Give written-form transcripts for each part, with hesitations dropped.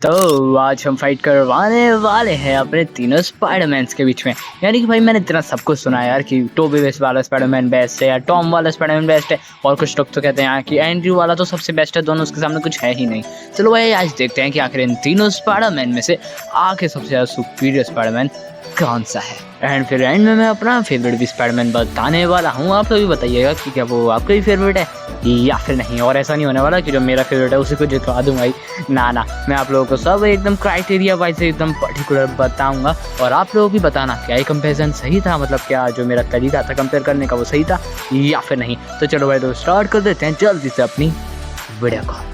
तो आज हम फाइट करवाने वाले हैं अपने तीनों स्पाइडरमैन्स के बीच में। यानी कि भाई मैंने इतना सब कुछ सुना है यार कि टोबी वेस वाला स्पाइडरमैन बेस्ट है या टॉम वाला स्पाइडरमैन बेस्ट है, और कुछ लोग तो कहते हैं कि एंड्रयू वाला तो सबसे बेस्ट है, दोनों उसके सामने कुछ है ही नहीं। चलो भाई आज देखते हैं कि आखिर इन तीनों स्पाइडरमैन में से आखिर सबसे ज़्यादा सुपीरियर स्पाइडरमैन कौन सा है। एंड फिर एंड में मैं अपना फेवरेट भी स्पाइडरमैन बताने वाला हूँ। आप लोग भी बताइएगा कि क्या वो आपका भी फेवरेट है या फिर नहीं। और ऐसा नहीं होने वाला कि जो मेरा फेवरेट है उसी को जितवा दूँ भाई, ना ना, मैं आप लोगों को सब एकदम क्राइटेरिया वाइज एकदम पर्टिकुलर बताऊंगा और आप लोग भी बताना क्या ये कंपैरिजन सही था, मतलब क्या जो मेरा तरीका था कंपेयर करने का वो सही था या फिर नहीं। तो चलो भाई तो स्टार्ट कर देते हैं जल्दी से अपनी वीडियो को।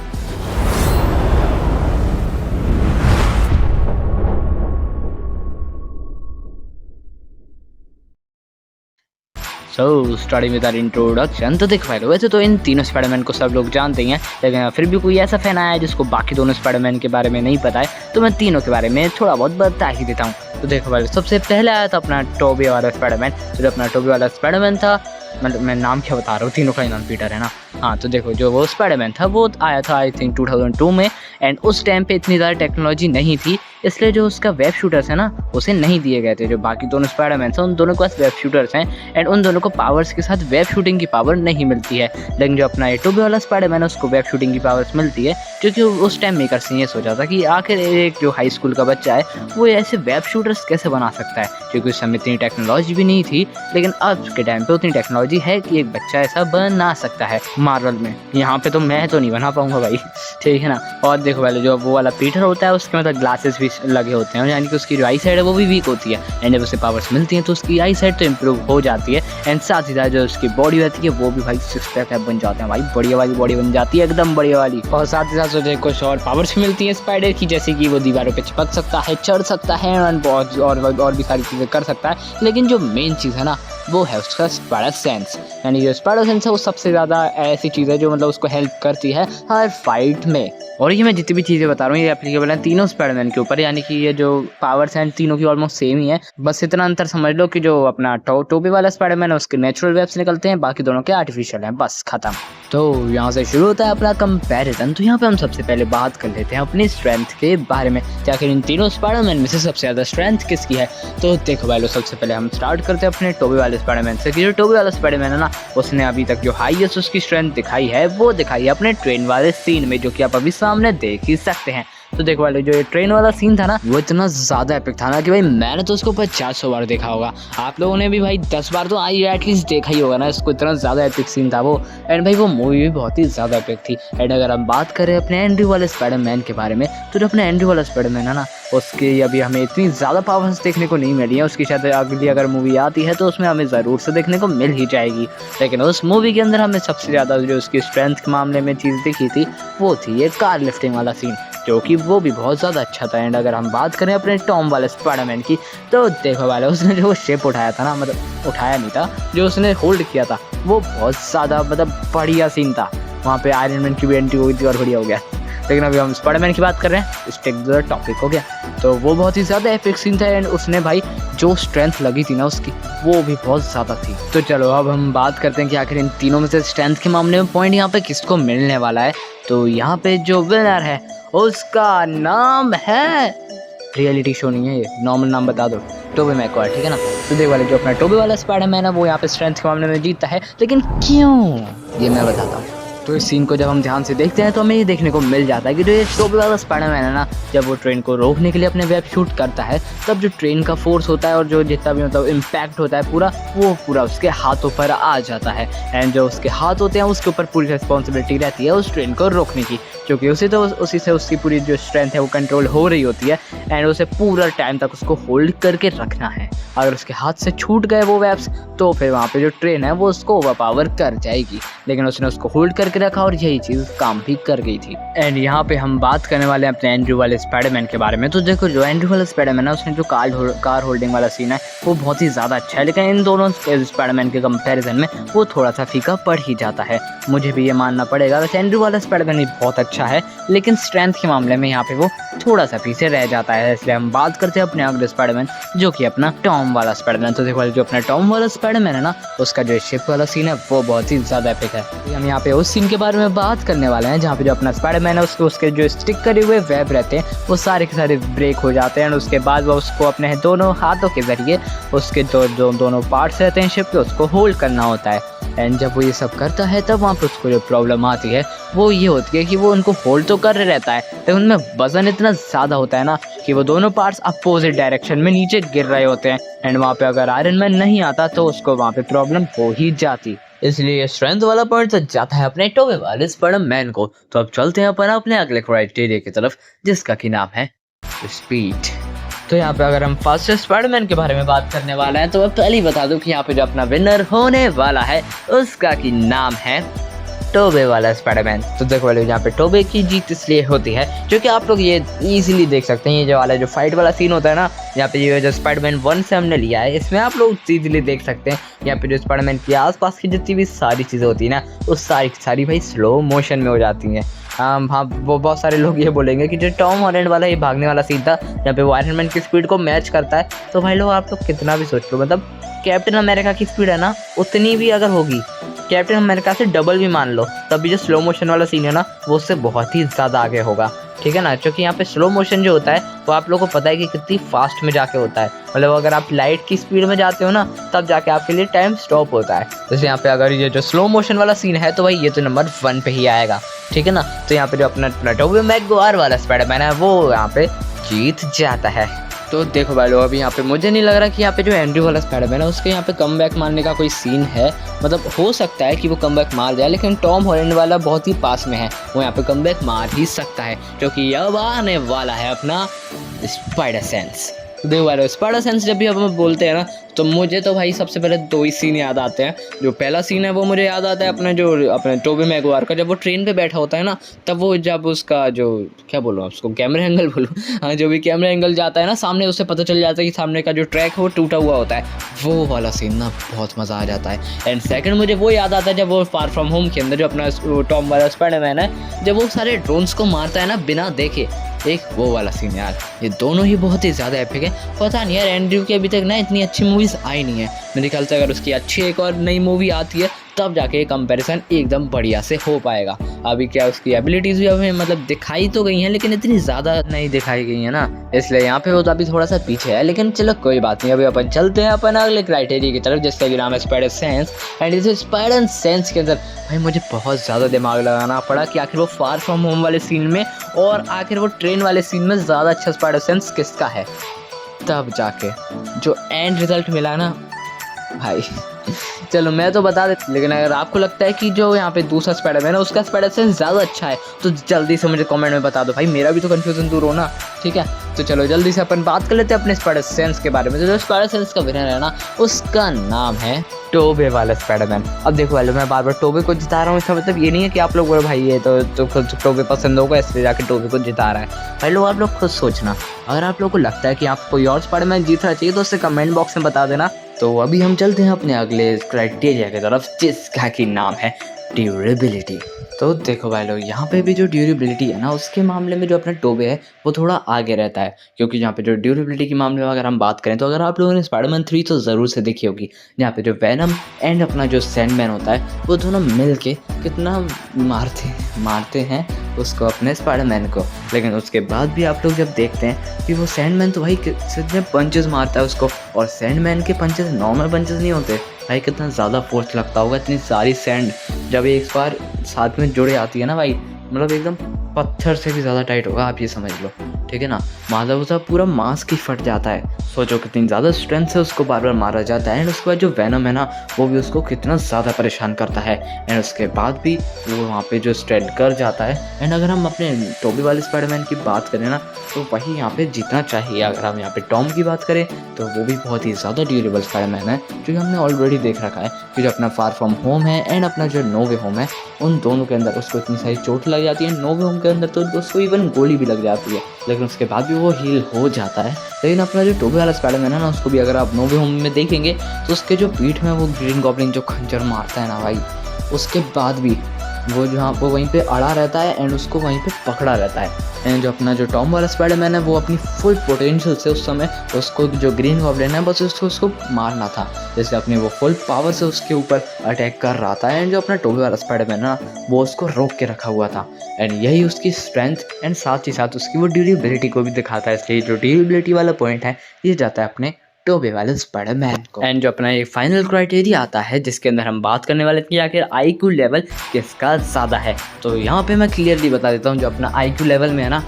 Starting with our introduction. तो देख पाए वैसे तो इन तीनों स्पाइडरमैन को सब लोग जानते ही हैं, लेकिन फिर भी कोई ऐसा फैन आया है जिसको बाकी दोनों स्पाइडरमैन के बारे में नहीं पता है, तो मैं तीनों के बारे में थोड़ा बहुत बता ही देता हूँ। तो देखो भाई सबसे पहले आया था अपना टोबी वाला स्पाइडरमैन। जो अपना टोबी वाला स्पाइडरमैन था, मतलब मैं नाम क्या बता रहा हूँ, तीनों का ही नाम पीटर है ना। हाँ तो देखो जो वो स्पाइडरमैन था वो आया था आई थिंक 2002 में। एंड उस टाइम पे इतनी ज़्यादा टेक्नोलॉजी नहीं थी, इसलिए जो उसका वेब शूटर्स है ना उसे नहीं दिए गए थे। जो बाकी दोनों स्पाइडरमैन हैं उन दोनों के पास वेब शूटर्स हैं एंड उन दोनों को पावर्स के साथ वेब शूटिंग की पावर नहीं मिलती है। लेकिन जो अपना टोबी वाला स्पाइडरमैन है उसको वेब शूटिंग की पावर्स मिलती है, क्योंकि उस टाइम मेकर्स ने ये सोचा था कि आखिर एक जो हाई स्कूल का बच्चा है वो ऐसे वेब शूटर्स कैसे बना सकता है, क्योंकि उस समय इतनी टेक्नोलॉजी भी नहीं थी। लेकिन अब के टाइम पे उतनी टेक्नोलॉजी है कि एक बच्चा ऐसा बना सकता है मार्वल में। यहाँ पे तो मैं तो नहीं बना पाऊंगा भाई, ठीक है ना। और देखो पहले जो वो वाला पीटर होता है उसके मतलब ग्लासेस भी लगे होते हैं, यानी कि उसकी जो आई साइड है वो भी वीक होती है एंड जब उसे पावर्स मिलती हैं तो उसकी आई साइड तो इम्प्रूव हो जाती है। एंड साथ ही साथ जो उसकी बॉडी रहती है वो भी भाई सिक्स पैक बन जाते हैं भाई, बढ़िया वाली बॉडी बन जाती है एकदम बढ़िया वाली। और साथ ही साथ जो कुछ और पावर्स भी मिलती है स्पाइडर की, जैसे कि वो दीवारों पे चिपक सकता है, चढ़ सकता है और भी सारी चीज़ें कर सकता है। लेकिन जो मेन चीज़ है ना वो है उसका स्पाइडर सेंस। यानी जो स्पाइडर सेंस है वो सबसे ज़्यादा ऐसी चीज़ है जो मतलब उसको हेल्प करती है हर फाइट में। और ये मैं जितनी भी चीज़ें बता रहा हूँ ये एप्लीकेबल है तीनों स्पाइडरमैन के ऊपर, यानी कि ये जो पावर्स हैं तीनों की ऑलमोस्ट सेम ही है। बस इतना अंतर समझ लो कि जो अपना टोबी वाला स्पाइडरमैन है उसके नेचुरल वेब्स निकलते हैं, बाकी दोनों के आर्टिफिशियल हैं, बस खत्म। तो यहाँ से शुरू होता है अपना कंपैरिजन। तो यहाँ पे हम सबसे पहले बात कर लेते हैं अपनी स्ट्रेंथ के बारे में, आखिर इन तीनों स्पाइडरमैन में से सबसे ज़्यादा स्ट्रेंथ किसकी है। तो देखो भाई लो सबसे पहले हम स्टार्ट करते हैं अपने टोबी वाले स्पाइडरमैन से। जो टोबी वाला स्पाइडरमैन है ना उसने अभी तक जो हाईएस्ट उसकी स्ट्रेंथ दिखाई है वो दिखाई है अपने ट्रेन वाले सीन में, जो कि आप अभी सामने देख ही सकते हैं। तो देखो वाले जो ये ट्रेन वाला सीन था ना वो इतना ज़्यादा एपिक था ना कि भाई मैंने तो उसको 50-100 बार देखा होगा, आप लोगों ने भी भाई 10 बार तो आई एटलीस्ट देखा ही होगा ना इसको, इतना ज़्यादा एपिक सीन था वो। एंड भाई वो मूवी भी बहुत ही ज़्यादा एपिक थी। एंड अगर हम बात करें अपने एंड्रयू वाले स्पाइडरमैन के बारे में, तो जो अपने एंड्रयू वाला स्पाइडरमैन है ना उसकी अभी हमें इतनी ज़्यादा पावर्स देखने को नहीं मिली है। उसकी शायद अगली अगर मूवी आती है तो उसमें हमें ज़रूर से देखने को मिल ही जाएगी। लेकिन उस मूवी के अंदर हमें सबसे ज़्यादा जो उसकी स्ट्रेंथ के मामले में चीज़ दिखी थी वो थी ये कार लिफ्टिंग वाला सीन, जो कि वो भी बहुत ज़्यादा अच्छा था। एंड अगर हम बात करें अपने टॉम वाले स्पाइडरमैन की, तो देखो वाले उसने जो शिप उठाया था ना, मतलब उठाया नहीं था, जो उसने होल्ड किया था वो बहुत ज़्यादा मतलब बढ़िया सीन था। वहाँ पे आयरन मैन की भी एंट्री हुई थी और बढ़िया हो गया। लेकिन अभी हम स्पाइडरमैन की बात कर रहे हैं, स्टिक टू द टॉपिक हो गया। तो वो बहुत ही ज़्यादा एपिक सीन था एंड उसने भाई जो स्ट्रेंथ लगी थी ना उसकी वो भी बहुत ज़्यादा थी। तो चलो अब हम बात करते हैं कि आखिर इन तीनों में से स्ट्रेंथ के मामले में पॉइंट यहाँ पे किसको मिलने वाला है। तो यहाँ पे जो विनर है उसका नाम है, रियलिटी शो नहीं है ये, नॉर्मल नाम बता दो, टोबी मैकवायर, ठीक है ना। तो देख वाले जो अपना टोबी वाला स्पाइडरमैन है वो यहाँ पे स्ट्रेंथ के मामले में जीतता है, लेकिन क्यों ये मैं बताता हूँ। तो इस सीन को जब हम ध्यान से देखते हैं तो हमें ये देखने को मिल जाता है कि जो ये टोबी वाला स्पाइडरमैन है ना, जब वो ट्रेन को रोकने के लिए अपने वेब शूट करता है तब जो ट्रेन का फोर्स होता है और जो जितना भी मतलब इम्पैक्ट होता है पूरा वो पूरा उसके हाथों पर आ जाता है। एंड जो उसके हाथ होते हैं उसके ऊपर पूरी रिस्पॉन्सिबिलिटी रहती है उस ट्रेन को रोकने की, क्योंकि उसी से उसकी पूरी जो स्ट्रेंथ है वो कंट्रोल हो रही होती है एंड उसे पूरा टाइम तक उसको होल्ड करके रखना है। अगर उसके हाथ से छूट गए वो वेब्स तो फिर वहाँ पे जो ट्रेन है वो उसको ओवरपावर कर जाएगी, लेकिन उसने उसको होल्ड करके रखा और यही चीज़ काम भी कर गई थी। एंड यहाँ पे हम बात करने वाले हैं अपने एंड्रयू वाले स्पाइडरमैन के बारे में। तो देखो जो एंड्रयू वाला स्पाइडरमैन है उसने जो कार होल्डिंग वाला सीन है वो बहुत ही ज़्यादा अच्छा है, लेकिन इन दोनों स्पाइडरमैन के कंपैरिजन में वो थोड़ा सा फीका पड़ ही जाता है, मुझे भी ये मानना पड़ेगा। वैसे एंड्रयू वाला स्पाइडरमैन भी बहुत अच्छा है, लेकिन स्ट्रेंथ के मामले में यहाँ पे वो थोड़ा सा पीछे रह जाता है। इसलिए हम बात करते हैं अपने अगले स्पाइडरमैन जो कि अपना टॉम वाला स्पाइडरमैन। तो देखो जो अपना टॉम वाला स्पाइडरमैन है ना उसका जो शिप वाला सीन है वो बहुत ही ज़्यादा एपिक है। हम यहाँ पे उस सीन सीन के बारे में बात करने वाले हैं, जहाँ पे जो अपना स्पाइडरमैन है उसके जो स्टिक करे हुए वेब रहते हैं वो सारे के सारे ब्रेक हो जाते हैं। और उसके बाद वो उसको अपने दोनों हाथों के ज़रिए उसके जो दोनों पार्ट्स रहते हैं शिप के उसको होल्ड करना होता है। एंड जब वो ये सब करता है तब वहाँ पे उसको जो प्रॉब्लम आती है वो ये होती है कि वो उनको होल्ड तो कर रहता है लेकिन उनमें वजन इतना ज़्यादा होता है ना कि वो दोनों पार्ट्स अपोजिट डायरेक्शन में नीचे गिर रहे होते हैं। एंड वहाँ पे अगर आयरन मैन नहीं आता तो उसको वहाँ पे प्रॉब्लम हो ही जाती। इसलिए स्ट्रेंथ वाला पॉइंट तो जाता है अपने टोबे वाले स्पाइडरमैन को। तो अब चलते हैं अपन अपने अगले क्राइटेरिया की तरफ, जिसका की नाम है स्पीड। तो यहाँ पे अगर हम फर्स्ट स्पाइडरमैन के बारे में बात करने वाले हैं तो अब पहले ही बता दूं कि यहाँ पे जो अपना विनर होने वाला है उसका की नाम है टोबे वाला स्पाइडरमैन। तो देखो वाले यहाँ पे टोबे की जीत इसलिए होती है क्योंकि आप लोग ये इजीली देख सकते हैं, ये जो वाला जो फाइट वाला सीन होता है ना, यहाँ पे ये जो स्पाइडरमैन 1 से हमने लिया है इसमें आप लोग इजीली देख सकते हैं यहाँ पे जो स्पाइडरमैन के आसपास की जितनी भी सारी चीज़ें होती है ना वो सारी भाई स्लो मोशन में हो जाती हैं। हाँ, वो बहुत सारे लोग ये बोलेंगे कि जो टॉम हॉलैंड वाला ये भागने वाला सीन था जहाँ पे वो आयरन मैन की स्पीड को मैच करता है, तो भाई लोग आप लोग कितना भी सोच लो, मतलब कैप्टन अमेरिका की स्पीड है ना उतनी भी अगर होगी, कैप्टन अमेरिका से डबल भी मान लो, तभी जो स्लो मोशन वाला सीन है ना वो उससे बहुत ही ज़्यादा आगे होगा। ठीक है ना, क्योंकि यहाँ पे स्लो मोशन जो होता है वो आप लोगों को पता है कि कितनी फास्ट में जाके होता है, मतलब अगर आप लाइट की स्पीड में जाते हो ना तब जाके आपके लिए टाइम स्टॉप होता है। जैसे यहाँ पे अगर ये जो स्लो मोशन वाला सीन है तो भाई ये तो नंबर 1 पे ही आएगा। ठीक है ना, तो यहाँ पे जो अपना टोबी मैगवायर वाला स्पाइडरमैन है वो यहाँ पे जीत जाता है। तो देखो भाई लोग, अभी यहाँ पे मुझे नहीं लग रहा कि यहाँ पे जो एंड्रयू वाला स्पाइडरमैन है उसके यहाँ पे कमबैक मारने का कोई सीन है, मतलब हो सकता है कि वो कमबैक मार जाए, लेकिन टॉम हॉलैंड वाला बहुत ही पास में है, वो यहाँ पे कमबैक मार ही सकता है क्योंकि अब आने वाला है अपना स्पाइडर सेंस। देखो भाई स्पाइडर सेंस जब भी हम बोलते हैं ना तो मुझे तो भाई सबसे पहले 2 ही सीन याद आते हैं। जो पहला सीन है वो मुझे याद आता है अपने टोबी मैगवायर का, जब वो ट्रेन पे बैठा होता है ना तब वो जब उसका जो क्या बोलूँ उसको कैमरा एंगल बोलूँ, हाँ जो भी कैमरा एंगल जाता है ना सामने, उससे पता चल जाता है कि सामने का जो ट्रैक है वो टूटा हुआ होता है, वो वाला सीन ना बहुत मज़ा आ जाता है। एंड सेकंड मुझे वो याद आता है जब वो फार फ्रॉम होम के अंदर जो अपना टॉम वाला स्पाइडरमैन है जब वो सारे ड्रोन्स को मारता है ना बिना देखे, एक वो वाला सीन यार, ये दोनों ही बहुत ही ज़्यादा एपिक है। पता नहीं यार एंड्रयू की अभी तक ना इतनी अच्छी मूवीज़ आई नहीं है, मेरे ख्याल से अगर उसकी अच्छी एक और नई मूवी आती है तब जाके ये कंपैरिजन एकदम बढ़िया से हो पाएगा। अभी क्या उसकी एबिलिटीज़ भी हमें मतलब दिखाई तो गई हैं लेकिन इतनी ज़्यादा नहीं दिखाई गई है ना, इसलिए यहाँ पे वो तो अभी थोड़ा सा पीछे है, लेकिन चलो कोई बात नहीं। अभी अपन चलते हैं अपन अगले क्राइटेरिया की तरफ, जिसका कि नाम है स्पाइडर सेंस। एंड इस स्पाइडर सेंस के अंदर भाई मुझे बहुत ज़्यादा दिमाग लगाना पड़ा कि आखिर वो फार फ्रॉम होम वाले सीन में और आखिर वो ट्रेन वाले सीन में ज़्यादा अच्छा स्पाइडर सेंस किसका है, तब जाके जो एंड रिजल्ट मिला ना भाई चलो मैं तो बता देता, लेकिन अगर आपको लगता है कि जो यहाँ पे दूसरा स्पाइडरमैन है उसका स्पाइडर सेंस ज़्यादा अच्छा है तो जल्दी से मुझे कमेंट में बता दो भाई, मेरा भी तो कंफ्यूजन दूर हो ना। ठीक है, तो चलो जल्दी से अपन बात कर लेते हैं अपने स्पाइडर सेंस के बारे में। तो जो स्पाइडर सेंस का विनर है ना उसका नाम है टोबे वाला स्पाइडरमैन। अब देखो वालों मैं बार बार टोबे को जिता रहा हूँ, इसका मतलब ये नहीं है कि आप लोग बोलो भाई ये तो खुद टोबे पसंद होगा इसलिए जाके टोबे को जिता रहा है। भाई लोग आप लोग खुद सोचना, अगर आप लोग को लगता है कि आप कोई और स्पाइडरमैन जीतना चाहिए तो उससे कमेंट बॉक्स में बता देना। तो अभी हम चलते हैं अपने अगले क्राइटेरिया की तरफ, जिसका कि नाम है ड्यूरेबिलिटी। तो देखो भाई लोग यहाँ पे भी जो ड्यूरेबिलिटी है ना उसके मामले में जो अपना टोबे है वो थोड़ा आगे रहता है, क्योंकि यहाँ पे जो ड्यूरेबिलिटी के मामले में अगर हम बात करें तो अगर आप लोगों ने स्पाइडरमैन 3 तो ज़रूर से देखी होगी, जहाँ पे जो वेनम एंड अपना जो सैंडमैन होता है वो दोनों मिल के कितना मारते हैं उसको अपने स्पाइडरमैन को। लेकिन उसके बाद भी आप लोग जब देखते हैं कि वो सैंडमैन तो भाई कितने पंचेस मारता है उसको, और सैंडमैन के पंचेस नॉर्मल पंचेस नहीं होते भाई, कितना ज़्यादा फोर्स लगता होगा इतनी सारी सैंड जब एक बार साथ में जुड़े आती है ना भाई, मतलब एकदम पत्थर से भी ज़्यादा टाइट होगा, आप ये समझ लो। ठीक है ना, मतलब उसका पूरा मांस ही फट जाता है, सोचो कितनी ज़्यादा स्ट्रेंथ से उसको बार बार मारा जाता है। एंड उसके बाद जो वेनम है ना वो भी उसको कितना ज़्यादा परेशान करता है, एंड उसके बाद भी वो वहाँ पे जो स्ट्रेंड कर जाता है। एंड अगर हम अपने टोबी वाले स्पाइडरमैन की बात करें ना तो वही यहाँ पे जीतना चाहिए। अगर हम यहाँ पे टॉम की बात करें तो वो भी बहुत ही ज़्यादा ड्यूरेबल स्पाइडरमैन है, जो हमने ऑलरेडी देख रखा है कि जो अपना फार फ्रॉम होम है एंड अपना जो नो वे होम है उन दोनों के अंदर उसको इतनी सारी चोट लग जाती है। नो वे होम के अंदर तो उसको इवन गोली भी लग जाती है, लेकिन उसके बाद भी वो हील हो जाता है। लेकिन अपना जो टोबी वाला स्पाइडरमैन है ना उसको भी अगर आप नो वे होम में देखेंगे तो उसके जो पीठ में वो ग्रीन गॉब्लिन जो खंजर मारता है ना भाई, उसके बाद भी वो जहाँ वो वहीं पे अड़ा रहता है एंड उसको वहीं पे पकड़ा रहता है। एंड जो अपना जो टॉम वाला स्पाइडरमैन है वो अपनी फुल पोटेंशियल से उस समय उसको जो ग्रीन गॉब्लिन है बस उसको मारना था, जैसे अपनी वो फुल पावर से उसके ऊपर अटैक कर रहा था। एंड जो अपना टोबी वाला स्पाइडरमैन है ना वो उसको रोक के रखा हुआ था। एंड यही उसकी स्ट्रेंथ एंड साथ ही साथ उसकी वो ड्यूरेबिलिटी को भी दिखाता है, इसलिए जो ड्यूरेबिलिटी वाला पॉइंट है ये जाता है अपने टोबी वाले स्पाइडरमैन को। एंड जो अपना ये फाइनल क्राइटेरिया आता है जिसके अंदर हम बात करने वाले थे कि आखिर IQ लेवल किसका ज़्यादा है, तो यहाँ पे मैं क्लियरली बता देता हूँ जो अपना IQ लेवल में है ना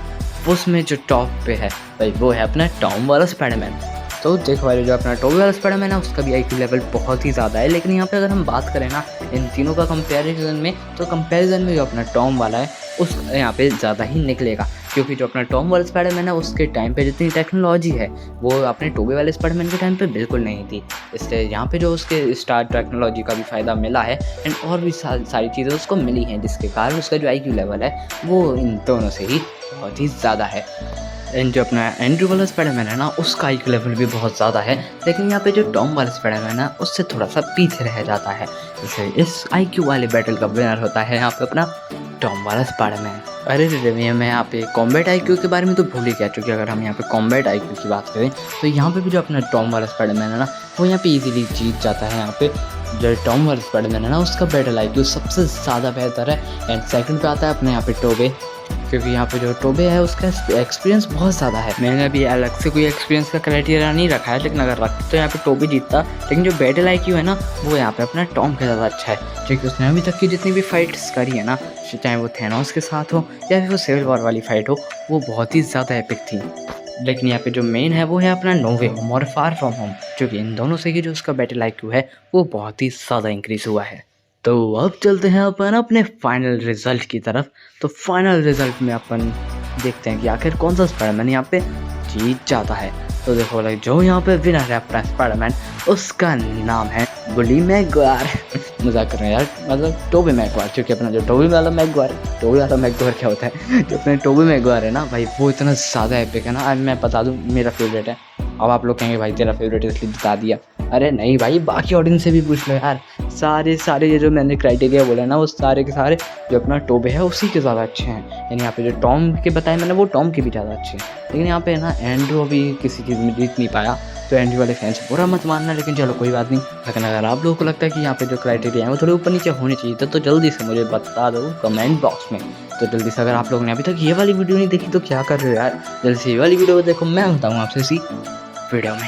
उसमें जो टॉप पे है भाई वो है अपना टॉम वाला स्पाइडरमैन। तो देखो भाई जो अपना टोबी वाला स्पाइडरमैन है उसका भी IQ लेवल बहुत ही ज़्यादा है, लेकिन यहाँ पे अगर हम बात करें ना इन तीनों का कंपैरिजन में, तो कंपैरिजन में जो अपना टॉम वाला है उस यहाँ पे ज़्यादा ही निकलेगा, क्योंकि जो अपना टॉम वाला स्पाइडरमैन है उसके टाइम पे जितनी टेक्नोलॉजी है वो अपने टोबी वाले स्पाइडरमैन के टाइम पे बिल्कुल नहीं थी। इसलिए यहाँ पे जो उसके स्टार टेक्नोलॉजी का भी फ़ायदा मिला है एंड और भी सारी चीज़ें उसको मिली हैं, जिसके कारण उसका जो IQ लेवल है वो इन दोनों से ही बहुत ही ज़्यादा है। एंड जो अपना एंड्रू वाला स्पाइडरमैन है ना उसका IQ लेवल भी बहुत ज़्यादा है, लेकिन यहाँ पे जो टॉम वाला स्पाइडरमैन है उससे थोड़ा सा पीछे रह जाता है। जैसे इस IQ वाले बैटल का विनर होता है यहाँ पे अपना टॉम वाला स्पाइडरमैन। अरे रे मैं यहाँ पे कॉम्बैट IQ के बारे में तो भूल ही गया, क्योंकि अगर हम यहाँ पे कॉम्बैट IQ की बात करें तो यहाँ पे भी जो अपना टॉम वाला स्पाइडरमैन है ना वो यहाँ पे इजीली जीत जाता है। यहाँ पे जो टॉम वाला स्पाइडरमैन है ना उसका बैटल IQ सबसे ज़्यादा बेहतर है। एंड सेकंड पे आता है अपने यहाँ पे टोबे, क्योंकि यहाँ पे जो टोबे है उसका एक्सपीरियंस बहुत ज़्यादा है। मैंने अभी अलग से कोई एक्सपीरियंस का क्राइटेरिया नहीं रखा है, लेकिन अगर रखते तो यहाँ पे टोबे जीतता, लेकिन जो बैटल IQ है ना वो यहाँ पे अपना टॉम का ज़्यादा अच्छा है, क्योंकि उसने अभी तक की जितनी भी फाइट्स करी है ना, चाहे वो थैनोस के साथ हो या फिर वो सिविल वॉर वाली फाइट हो, वो बहुत ही ज़्यादा एपिक थी। लेकिन यहाँ पे जो मेन है वो है अपना नो वे होम और फार फ्रॉम होम, क्योंकि इन दोनों से ही जो उसका बैटल IQ है वो बहुत ही ज़्यादा इंक्रीज़ हुआ है। तो अब चलते हैं अपन अपने फाइनल रिजल्ट की तरफ। तो फाइनल रिजल्ट में अपन देखते हैं कि आखिर कौन सा स्पाइडरमैन यहाँ पे जीत जाता है। तो देखो लाइक जो यहाँ पे विनर है अपना स्पाइडरमैन उसका नाम है बुली मैगवायर। मजाक कर रहे हैं यार, मतलब टोबी मैगवायर, क्योंकि अपना जो टोबी वाला मैगवायर क्या होता है, जो अपने टोबी मैगवायर है ना भाई वो इतना ज़्यादा एपिक है ना। अब मैं बता दूँ मेरा फेवरेट है। अब आप लोग कहेंगे भाई तेरा फेवरेट इसलिए बता दिया, अरे नहीं भाई बाकी ऑडियंस से भी पूछ लो यार। सारे ये जो मैंने क्राइटेरिया बोला ना वो सारे के सारे जो अपना टोबे है उसी के ज़्यादा अच्छे हैं। यानी यहाँ पे जो टॉम के बताए मैंने वो टॉम के भी ज़्यादा अच्छे हैं, लेकिन यहाँ पे ना एंड्रू अभी किसी चीज़ में जीत नहीं पाया, तो एंड्रू वाले फैंस बुरा मत मानना, लेकिन चलो कोई बात नहीं। लेकिन अगर आप लोगों को लगता है कि यहाँ पे जो क्राइटेरिया है वो थोड़े ऊपर नीचे होने चाहिए तो जल्दी से मुझे बता दो कमेंट बॉक्स में। तो जल्दी से अगर आप लोगों ने अभी तक ये वाली वीडियो नहीं देखी तो क्या कर रहे हो यार, जल्दी से ये वाली वीडियो देखो। मैं बताऊँ आपसे इसी वीडियो में।